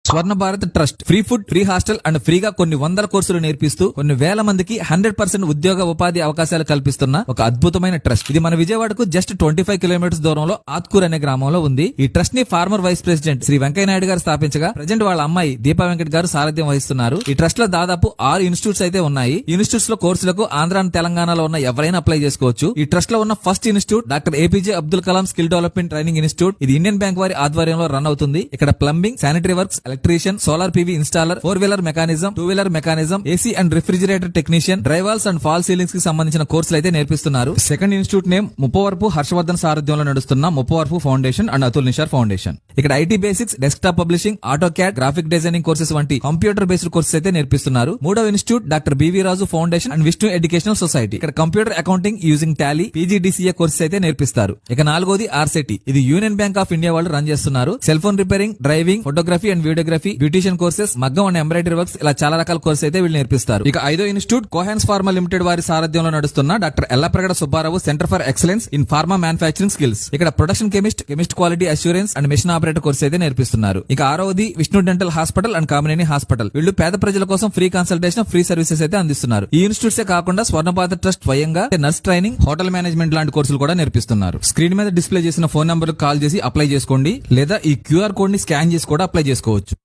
Swarna Bharat trust free food, free hostel and ఫ్రీగా కొన్ని వందల కోర్సులు నేర్పిస్తూ కొన్ని వేల మందికి 100% ఉద్యోగ ఉపాధి అవకాశాలు కల్పిస్తున్న ఒక అద్భుతమైన ట్రస్ట్. ఇది మన విజయవాడకు జస్ట్ 25 కిలోమీటర్స్ దూరంలో ఆత్కూర్ అనే గ్రామంలో ఉంది. ఈ ట్రస్ట్ ని former vice president Shri Venkaiah Naidu గారు స్థాపించగా ప్రజెంట్ వాళ్ళ అమ్మాయి దీపా వెంకట్ గారు సారథ్యం వహిస్తున్నారు. ఈ ట్రస్ట్ లో దాదాపు 6 ఇన్స్టిట్యూట్స్ అయితే ఉన్నాయి. ఇన్స్టిట్యూట్స్ లో కోర్సులకు ఆంధ్ర తెలంగాణలో ఉన్న ఎవరైనా అప్లై చేసుకోవచ్చు. ఈ ట్రస్ట్ లో ఉన్న first institute doctor APJ Abdul Kalam skill development training institute. ఇది ఇండియన్ బ్యాంక్ వారి ఆధ్వర్యంలో రన్ అవుతుంది. ఇక్కడ plumbing, sanitary works, electrician, solar PV installer, four wheeler mechanism, two wheeler mechanism, AC and refrigerator technician, drywalls and fall ceilings కి సంబంధించిన కోర్సులు అయితే నేర్పిస్తున్నారు. Second institute name Muppavarapu Harshavardhan సారథ్యంలో నడుస్తున్న Muppavarapu foundation and Atul Nishar foundation. ఇక్కడ IT basics, desktop publishing, auto CAD, graphic designing courses వంటి computer based courses అయితే నేర్పిస్తున్నారు. మూడవ institute doctor BV Raju foundation and Vishnu educational society. ఇక్కడ computer accounting using Tally, PGDCA courses అయితే నేర్పిస్తారు. ఇక నాలుగోది ఆర్సెటి. ఇది యూనియన్ బ్యాంక్ ఆఫ్ ఇండియా వాళ్ళు రన్ చేస్తున్నారు. Cell phone repairing, driving, photography and videography, beautician courses, మగ్గం అండ్ ఎంబ్రాయిడరీ వర్క్స్, ఇలా చాలా రకాల కోర్సెస్ అయితే వీళ్ళు నేర్పిస్తారు. ఇక ఐదో ఇన్స్టిట్యూట్ కోహాన్స్ ఫార్మా లిమిటెడ్ వారి సారథ్యంలో నడుస్తున్న doctor Yellapragada Subbarao centre for excellence in pharma manufacturing skills. ఇక్కడ production chemist, chemist quality assurance and machine operator course అయితే నేర్పిస్తున్నారు. ఇక ఆరవది Vishnu dental hospital and Kamineni hospital. వీళ్ళు పేద ప్రజల కోసం ఫ్రీ కన్సల్టేషన్, ఫ్రీ సర్వీసెస్ అయితే అందిస్తున్నారు. ఈ ఇన్స్టిట్యూట్సే కాకుండా స్వర్ణపాత ట్రస్ట్ స్వయంగా నర్స్ ట్రైనింగ్, హోటల్ మేనేజ్మెంట్ లాంటి కోర్సులు కూడా నేర్పిస్తున్నారు. స్క్రీన్ మీద డిస్ప్లే చేసిన ఫోన్ నంబర్ కాల్ చేసి అప్లై చేసుకోండి, లేదా ఈ క్యూఆర్ కోడ్ ని స్కాన్ చేసి కూడా అప్లై చేసుకోవచ్చు.